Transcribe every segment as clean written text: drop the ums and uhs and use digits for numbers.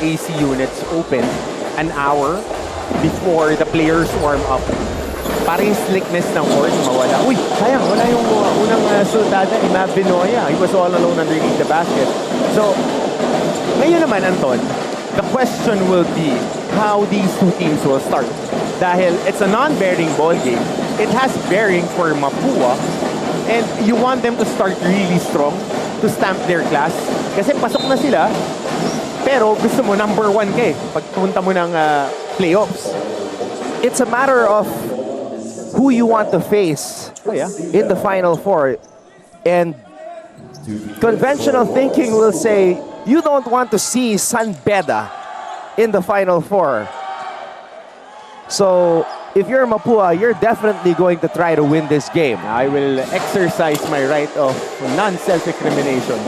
AC units open an hour before the players warm up. Para yung slickness ng court mawala. Uy, sayang, wala yung unang sultada, Mav Binoya. He was all alone underneath the basket. So, ngayon naman, Anton, the question will be how these two teams will start. Dahil it's a non-bearing ball game. It has bearing for Mapua. And you want them to start really strong to stamp their class. Kasi pasok na sila, pero gusto mo number 1 ka eh. Pagpunta mo ng playoffs. It's a matter of who you want to face in the Final Four. And conventional thinking will say, you don't want to see San Beda in the Final Four. So, if you're Mapua, you're definitely going to try to win this game. I will exercise my right of non-self-incrimination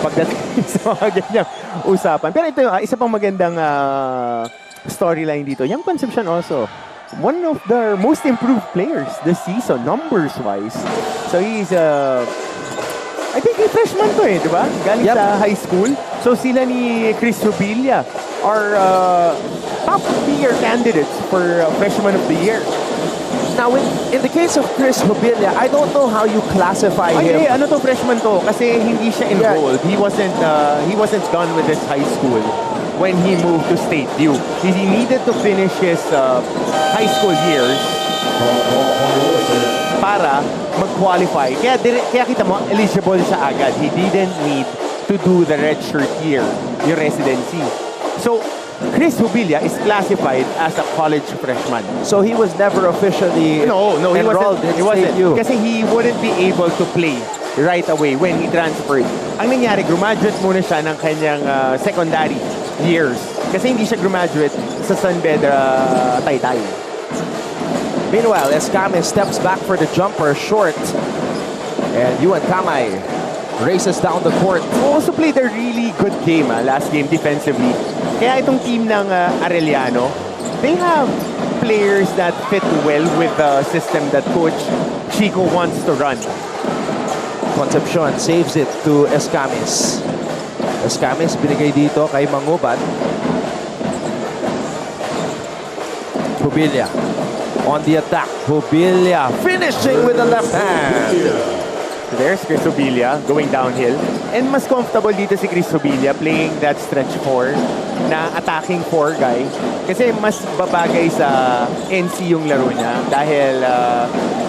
pagdating sa mga ganyang usapan. Pero ito yung isa pang magandang storyline dito. Young Concepcion also. One of the most improved players this season, numbers-wise. So he's, I think yung freshman to eh, di ba? Galing sa high school. So sila ni Chris Rubilla are top tier candidates for Freshman of the Year. Now, in the case of Chris Rubilla, I don't know how you classify him. Ay, ano to freshman to? Kasi hindi siya enrolled. He wasn't done with his high school when he moved to State U. He needed to finish his high school years para mag-qualify. Kaya kita mo, eligible siya agad. He didn't need to do the redshirt year, yung residency. So, Chris Rubilla is classified as a college freshman. So he was never officially enrolled in State U. Kasi he wouldn't be able to play right away when he transferred. Ang nangyari, graduate muna siya ng kanyang secondary years. Kasi hindi siya graduate sa San Beda Taytay. Meanwhile, Escame steps back for the jumper, short. And Yuan Kamay races down the court. Also played a really good game last game defensively. Kaya itong team ng Arellano, they have players that fit well with the system that Coach Chico wants to run. Concepcion saves it to Escames. Escames binigay dito kay Mangubat. Rubilla on the attack. Rubilla finishing with the left hand. There's Chris Rubilla going downhill. And mas comfortable dito si Chris Rubilla playing that stretch 4 na attacking 4 guy. Kasi mas babagay sa NC yung laro niya. Dahil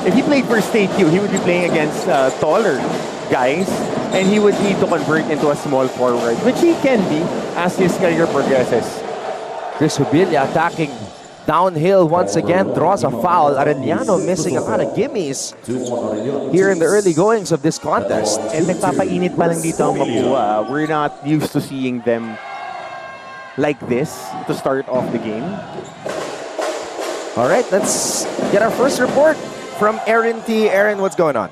if he played for State U, he would be playing against taller guys. And he would need to convert into a small forward, which he can be as his career progresses. Chris Rubilla attacking downhill once again, draws a foul. Arellano missing a lot of gimmies here in the early goings of this contest. And nagpapainit pa lang dito ang Mapua. We're not used to seeing them like this to start off the game. All right, let's get our first report from Aaron T. Aaron, what's going on?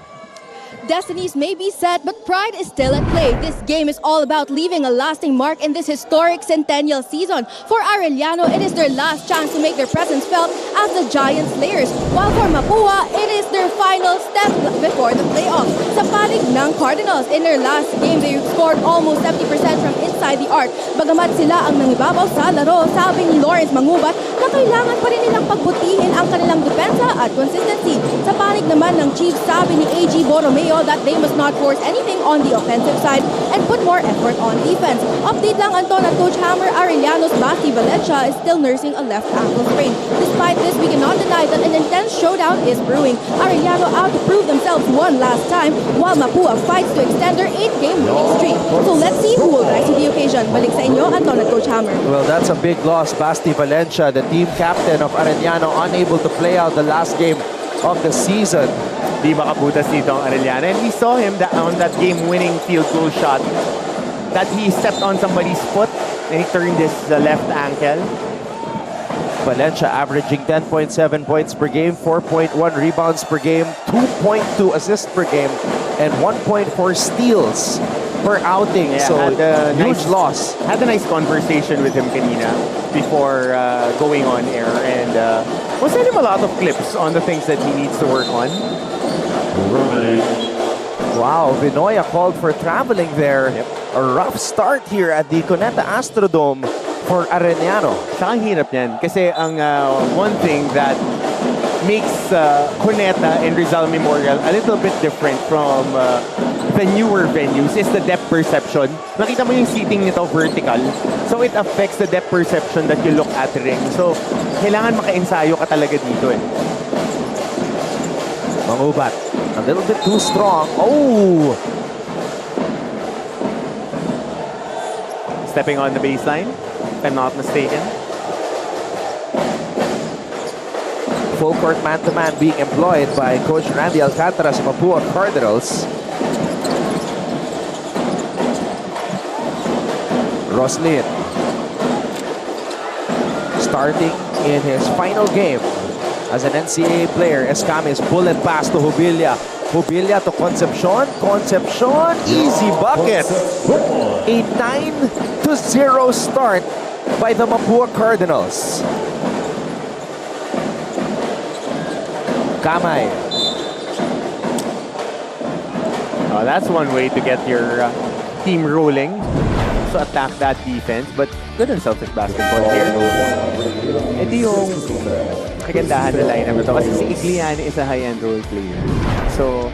Destinies may be set, but pride is still at play. This game is all about leaving a lasting mark in this historic centennial season. For Arellano, it is their last chance to make their presence felt as the Giant Slayers. While for Mapua, it is their final step before the playoffs. Sa panig ng Cardinals, in their last game, they scored almost 70% from inside the arc. Bagamat sila ang nangibabaw sa laro, sabi ni Lawrence Mangubat na kailangan pa rin nilang pagbutihin ang kanilang depensa at consistency. Sa panig naman ng Chiefs, sabi ni A.G. Borromeo that they must not force anything on the offensive side and put more effort on defense. Update lang Anton at Coach Hammer, Arellano's Basti Valencia is still nursing a left ankle sprain. Despite this, we cannot deny that an intense showdown is brewing. Arellano out to prove themselves one last time, while Mapua fights to extend their 8-game winning streak. So let's see who will rise to the occasion. Balik sa inyo, Anton at Coach Hammer. Well, that's a big loss. Basti Valencia, the team captain of Arellano, unable to play out the last game of the season. Di makabutas dito ang Arellano. And we saw him on that game-winning field goal shot that he stepped on somebody's foot and he turned his left ankle. Valencia averaging 10.7 points per game, 4.1 rebounds per game, 2.2 assists per game, and 1.4 steals per outing. Yeah, so huge loss. Had a nice conversation with him kanina before going on air, and was sent him a lot of clips on the things that he needs to work on. Wow, Vinoya called for traveling there. Yep. A rough start here at the Cuneta Astrodome for Arellano. Saka ang hirap niyan. Kasi ang one thing that makes Cuneta and Rizal Memorial a little bit different from the newer venues is the depth perception. Nakita mo yung seating nito vertical. So it affects the depth perception that you look at ring. So kailangan maka-ensayo ka talaga dito eh. Mangubat. A little bit too strong. Oh! Stepping on the baseline, if I'm not mistaken. Full court man-to-man being employed by Coach Randy Alcantara sa Mapua Cardinals. Roslin. Starting in his final game as an NCAA player, Escamis bullet pass to Jubilia. Jubilia to Concepcion. Concepcion, easy bucket. A 9-0 start by the Mapua Cardinals. Kamay. Oh, that's one way to get your team rolling. So attack that defense. But good on Celtic basketball here. Ito yung kagandahan na lineup ito. Kasi si Igliani is a high-end role player. So,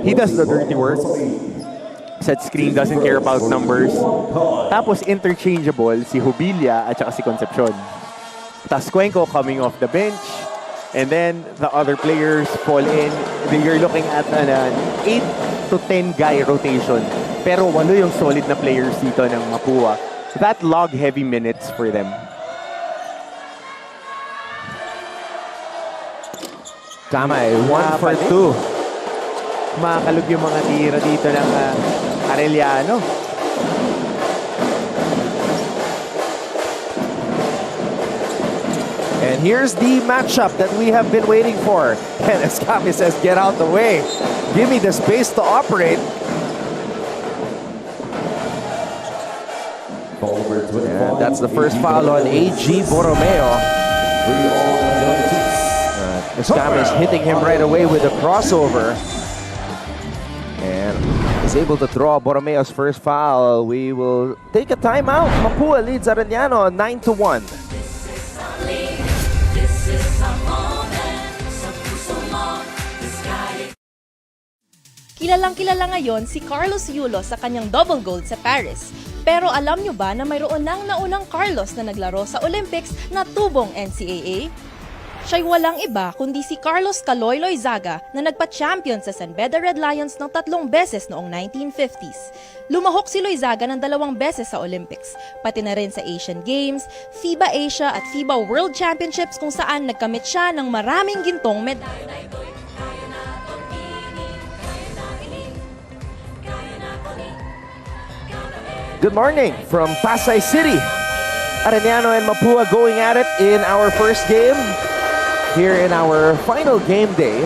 he does the dirty work. Set screen, doesn't care about numbers. Tapos interchangeable si Jubilia at saka si Concepcion. Tas Cuenco coming off the bench. And then the other players fall in. You're looking at an 8 to 10 guy rotation. Pero 8 yung solid na players dito ng Mapua. That log heavy minutes for them. Kamay, 1 for 2. Makakalog yung mga tira dito ng Arellano. And here's the matchup that we have been waiting for. And Escami says, get out the way. Give me the space to operate. And that's the first foul on A.G. Borromeo. Escami is hitting him right away with a crossover. And is able to draw Borromeo's first foul. We will take a timeout. Mapua leads Arellano 9-1. Kilalang-kilala ngayon si Carlos Yulo sa kanyang double gold sa Paris. Pero alam nyo ba na mayroon nang naunang Carlos na naglaro sa Olympics na tubong NCAA? Siya'y walang iba kundi si Carlos Caloy Loizaga na nagpa-champion sa San Beda Red Lions ng 3 beses noong 1950s. Lumahok si Loizaga ng 2 beses sa Olympics, pati na rin sa Asian Games, FIBA Asia at FIBA World Championships kung saan nagkamit siya ng maraming gintong medalya. Good morning from Pasay City. Arellano and Mapua going at it in our first game. Here in our final game day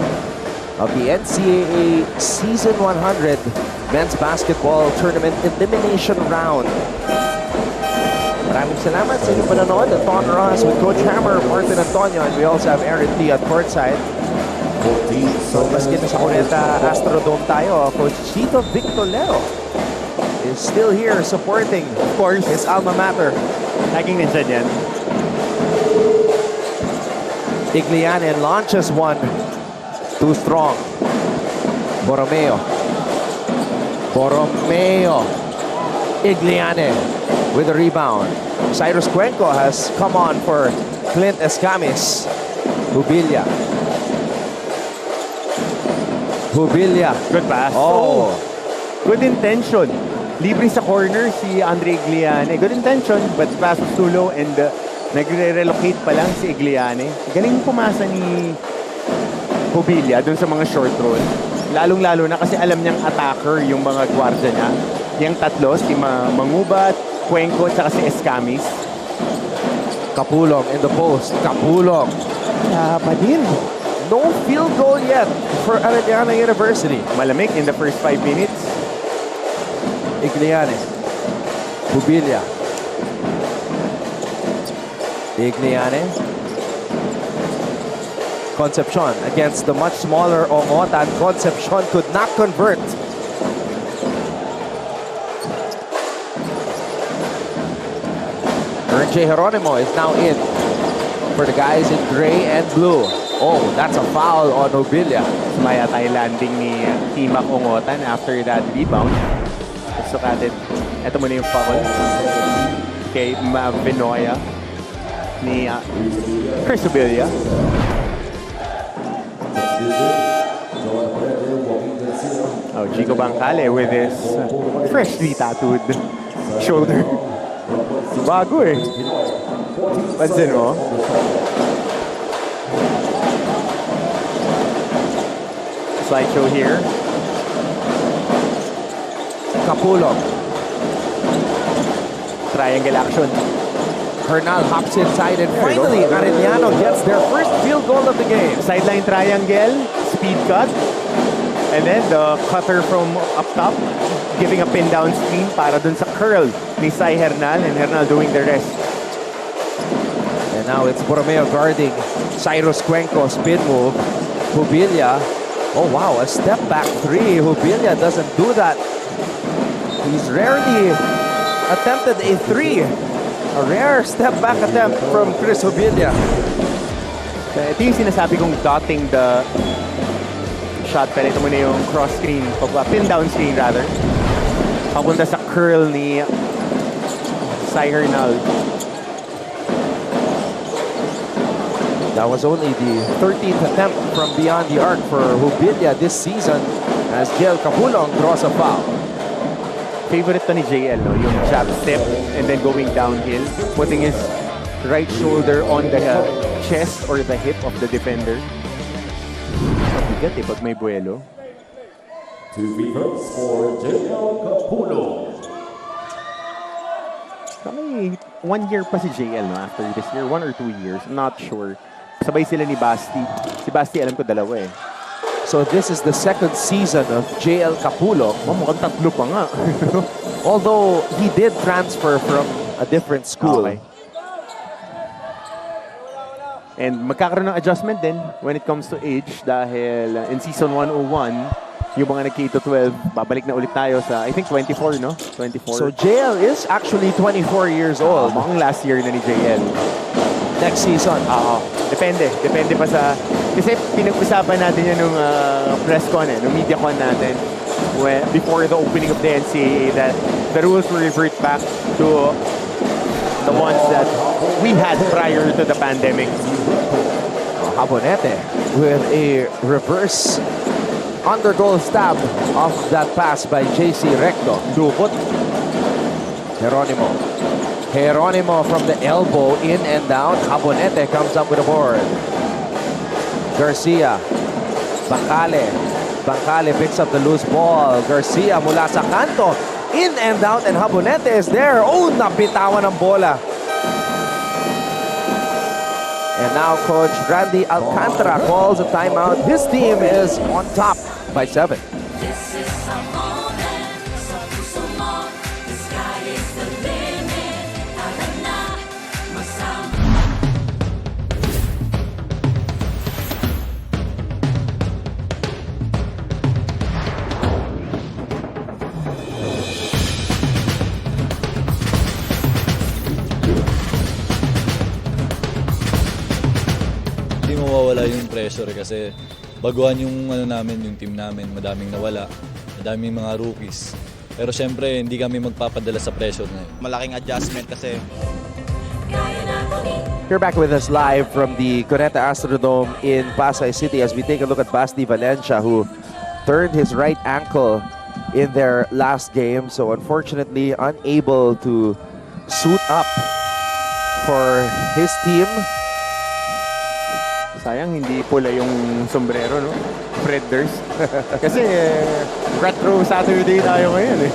of the NCAA Season 100 Men's Basketball Tournament Elimination Round. Maraming salamat sa inyong panonood. The Thon Ross with Coach Hammer, Martin Antonio, and we also have Aaron T at courtside. So, maski na sa Cuneta Astrodome tayo, Coach Chito Victolero is still here supporting, of course, his alma mater. Laging nandyan yan. Igliane launches one. Too strong. Borromeo. Borromeo. Igliane with a rebound. Cyrus Cuenco has come on for Clint Escamis. Jubilia. Jubilia. Good pass. Oh. Good intention. Libre sa corner si Andre Igliane. Good intention, but pass was too low and nagre-relocate pa lang si Igliane. Galing pumasa ni Jubilia dun sa mga short roll. Lalong-lalo na kasi alam niyang attacker yung mga gwardiya niya. Yung tatlo, si Mangubat, Cuenco, at si Escamis. Kapulong in the post. Kapulong. Pa din. No field goal yet for Arellano University. Malamig in the first 5 minutes. Igliane. Jubilia. Igliane. Concepcion against the much smaller Ongotan. Concepcion could not convert. J. Geronimo is now in for the guys in gray and blue. Oh, that's a foul on Obilia. Sumaya tayo landing ni Timak Ongotan after that rebound. Sukatin. Ito muna yung foul. Kay Mavinoya ni Chris Obilia. Oh, Chico Bancale with his freshly tattooed shoulder. Bago eh. Pansin mo? Slideshow here. Capulong. Triangle action. Hernal hops inside and finally Arellano gets their first field goal of the game. Sideline triangle, speed cut. And then the cutter from up top, giving a pin down screen para dun sa curl ni Sai Hernal, and Hernal doing the rest. And now it's Borromeo guarding Cyrus Cuenco, spin move. Hubilia. Oh wow, a step back three. Hubilia doesn't do that. He's rarely attempted a three. A rare step back attempt from Chris Hubilia. Ito yung sinasabi kong dotting the shot, pero ito muna yung cross screen, pin down screen rather. Papunta sa curl ni Sai Hernal. That was only the 13th attempt from beyond the arc for Hubilia this season as Jel Capulong draws a foul. Favorite to ni JL, no? Yung jab step and then going downhill, putting his right shoulder on the chest or the hip of the defender. Mabigat eh pag may buwelo. 2 free throws for JL Capulo. May 1 year pa si JL, no? After this year, 1 or 2 years, I'm not sure. Sabay sila ni Basti. Si Basti alam ko dalawa eh. So this is the second season of JL Capulong. Mukhang tatlo pa nga. Although he did transfer from a different school. Okay. And magkakaroon ng adjustment din when it comes to age dahil in season 101, yung mga nag-K-12, babalik na ulit tayo sa, I think 24, no? 24. So JL is actually 24 years old. Mukhang last year na ni JL. Next season. Depende. Depende pa sa... Kasi pinag-usapan natin yan nung press con, nung media con natin before the opening of the NCAA that the rules will revert back to the ones that we had prior to the pandemic. Habonete with a reverse undergoal stab off that pass by JC Recto. Dubot. Geronimo from the elbow, in and down. Habonete comes up with a board. Garcia. Bancale picks up the loose ball. Garcia mula sa kanto. In and out, and Habonete is there. Oh, napitawan ng bola. And now Coach Randy Alcantara calls a timeout. His team is on top by 7. Hindi mawawala yung pressure kasi baguhan yung yung team namin, madaming nawala, madaming mga rookies. Pero syempre hindi kami magpapadala sa pressure na yun. Malaking adjustment kasi. You're back with us live from the Cuneta Astrodome in Pasay City as we take a look at Basti Valencia, who turned his right ankle in their last game. So unfortunately unable to suit up for his team. Sayang hindi pula yung sombrero, no? Fred Durst. Kasi retro Saturday tayo ngayon eh.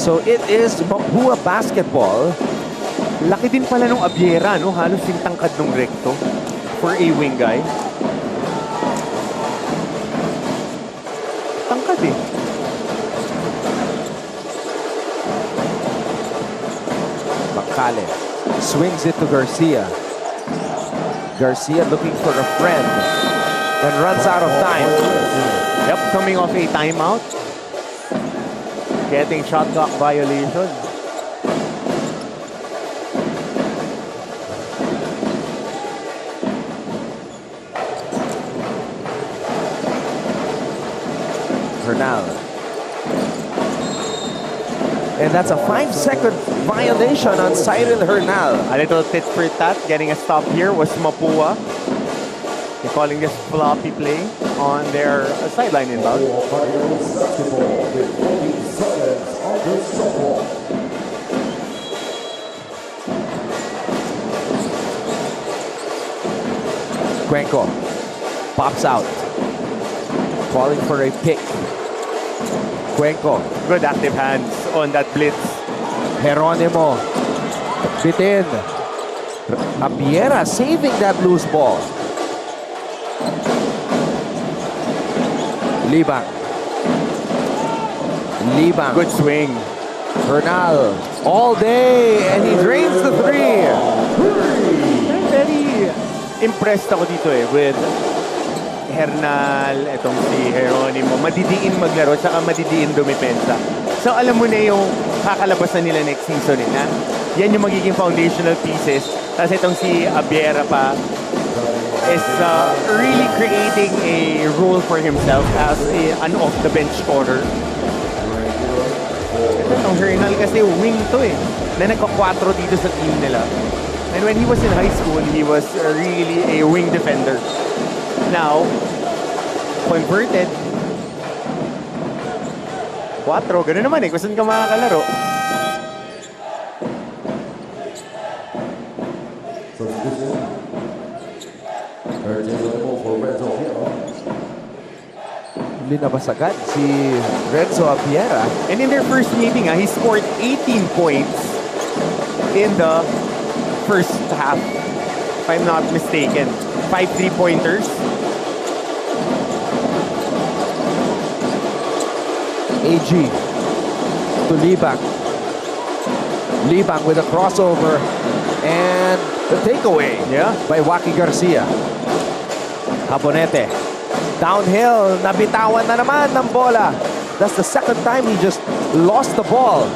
So it is Mapua Basketball. Laki din pala nung Abiera, no? Halos yung tangkad nung Recto for a wing guy. Tangkad eh. Bancale swings it to Garcia. Garcia looking for a friend and runs out of time. Yep, coming off a timeout. Getting shot clock violation. Hernal. And that's a 5-second violation on Cyril Hernal. A little tit for tat. Getting a stop here was Mapua. They're calling this floppy play on their sideline inbound. Basketball with 40 seconds on the shot clock. Cuenco pops out. Calling for a pick. Cuenco. Good active hands on that blitz. Geronimo. Bitin. Apiera saving that loose ball. Libang. Libang. Good swing. Hernal. All day. And he drains the three. Very impressed ako dito with Hernal, etong si Geronimo. Madidiin maglaro, saka madidiin dumipensa. So alam mo na yung kakalabasan nila next season na yan yung magiging foundational pieces. Tapos itong si Abiera pa is really creating a role for himself as an off-the-bench scorer. Ito itong Hernal kasi wing to na nagka-4 dito sa team nila. And when he was in high school, he was really a wing defender. Now, converted. 4, gano'n naman kung saan ka makakalaro. Substitution. Urgent available for Renzo Piero. Linabas agad si Renzo Apiera. And in their first meeting, he scored 18 points in the first half, if I'm not mistaken. 5 3-pointers. AG to Libang. Libang with a crossover and the takeaway by Waki Garcia. Habonete. Downhill, nabitawan na naman ng bola. That's the second time he just lost the ball.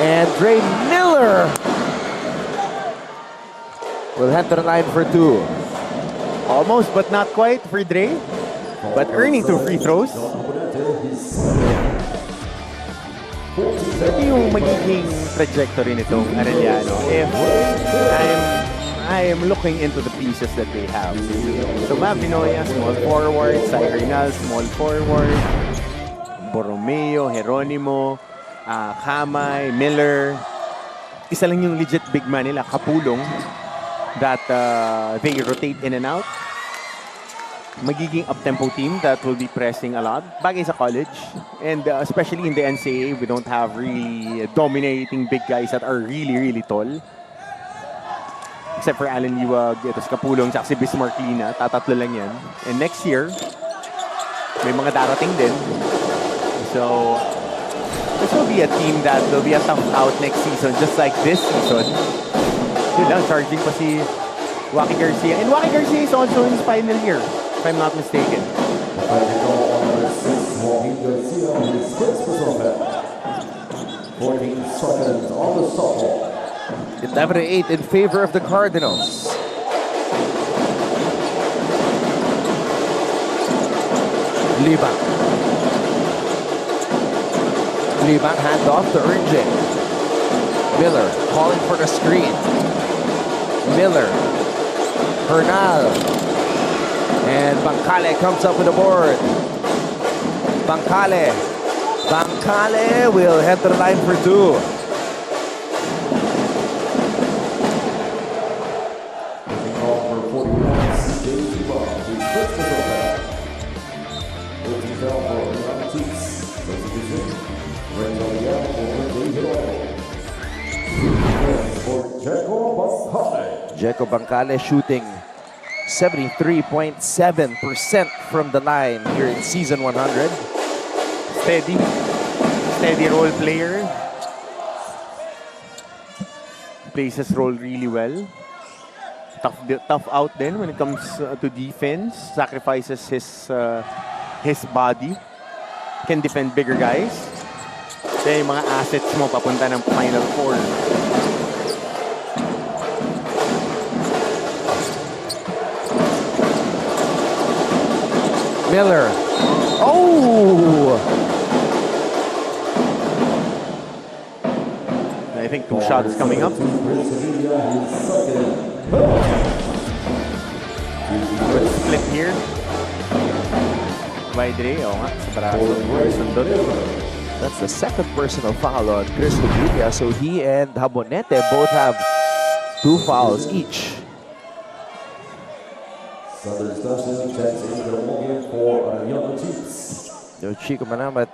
And Dre Miller will head to the line for 2. Almost but not quite for Dre. But earning 2 free throws. Ito yung magiging trajectory nitong Arellano if I am looking into the pieces that they have. So Mapinoya, small forward. Cyril, small forward. Borromeo, Geronimo, Kamay, Miller. Isa lang yung legit big man nila, Kapulong, that they rotate in and out. Magiging up-tempo team that will be pressing a lot. Bagay sa college. And especially in the NCAA, we don't have really dominating big guys that are really, really tall. Except for Alan Liwag, ito si Kapulong, tsaka si Bismarck Lina. Tatatlo lang yan. And next year, may mga darating din. So, this will be a team that will be a tough out next season, just like this season. Yun lang, charging pa si Waki Garcia. And Waki Garcia is also in his final year, if I'm not mistaken. Waki Garcia with 14 seconds on the shot clock. 11-8 in favor of the Cardinals. Libang. Libang hand off to Ernje. Miller calling for the screen. Miller. Hernal. And Bancale comes up with the board. Bancale. Bancale will head to the line for 2. Jeco Bancale shooting 73.7% from the line here in season 100. Steady role player. Plays his role really well. tough out din when it comes to defense. Sacrifices his body. Can defend bigger guys. Kaya yung mga assets mo papunta ng Final Four. Miller. Oh! I think 2 shots coming up. Good split here. By Dre, nga, sa braso. Sundot. That's the second personal foul on Chris Lugulia. So he and Habonete both have 2 fouls each. Southern Station checks in the ballgame for Arellano Chiefs. So Chico Manamat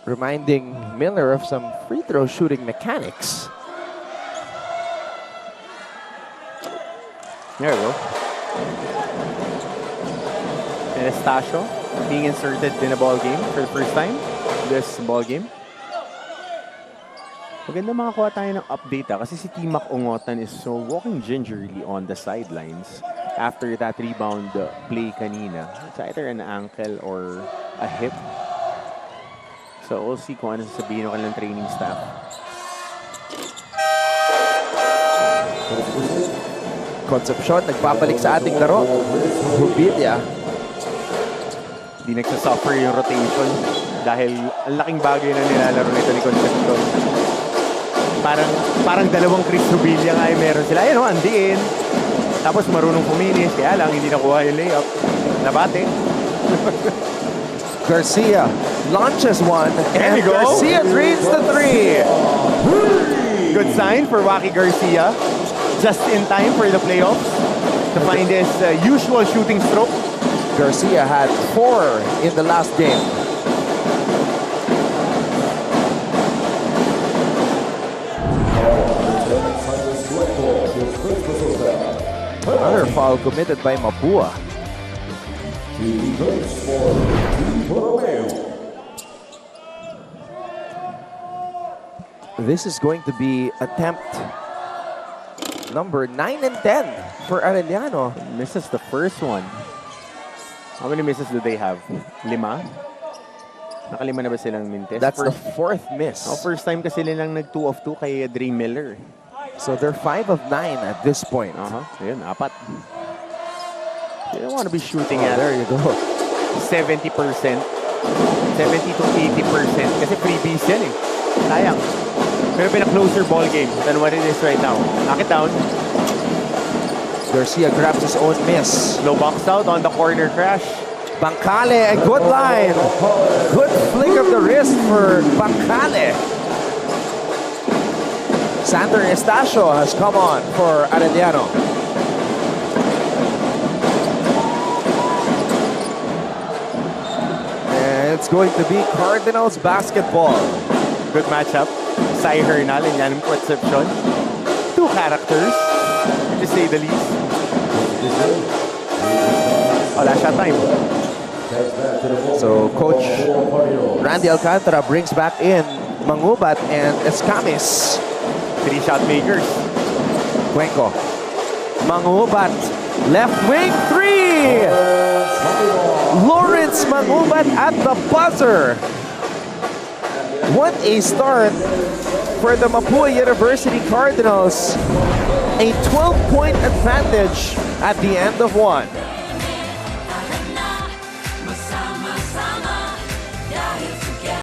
reminding Miller of some free throw shooting mechanics. There we go. And Estacio being inserted in a ball game for the first time. This ball game. Maganda makakuha tayo ng update kasi si Timac Ongotan is so walking gingerly on the sidelines after that rebound play kanina. It's either an ankle or a hip. So we'll see kung ano sasabihin ng kanilang training staff. Concepcion, nagpapalik sa ating laro. Hubilia. Di nagsasuffer yung rotation dahil ang laking bagay na nilalaro nito ni Concepcion. Parang dalawang Chris Rubilia nga yung meron sila. Ayun, andiin. Tapos marunong kuminis. Kaya lang, hindi nakuha yung layup. Nabate. Garcia launches one. There And we go. Garcia drains the 3. Good sign for Waki Garcia. Just in time for the playoffs to find his usual shooting stroke. Garcia had 4 in the last game. Another foul committed by Mapua. This is going to be attempt number 9 and 10 for Arellano. Misses the first one. How many misses do they have? 5? Nakalima na ba silang mintes? That's the 4th miss. First time kasi nilang nag 2 of 2 kay Dre Miller. So they're 5 of 9 at this point. Ayun, 4. You don't want to be shooting at There you go. 70%. 70 to 80%. Kasi freebies yan eh. Sayang. Pero pina-closer ball game than what it is right now. Knock it down. Garcia grabs his own miss. Low box out on the corner crash. Bancale, a good line. Good flick of the wrist for Bancale. Sander Estacio has come on for Arellano. And it's going to be Cardinals basketball. Good matchup. Sai Hernal and Yanim Concepcion. 2 characters, to say the least. Last shot time. So Coach Randy Alcantara brings back in Mangubat and Escamis. 3 shot makers. Cuenco. Mangubat. Left wing 3. Lawrence Mangubat at the buzzer. What a start for the Mapua University Cardinals. A 12-point advantage at the end of 1.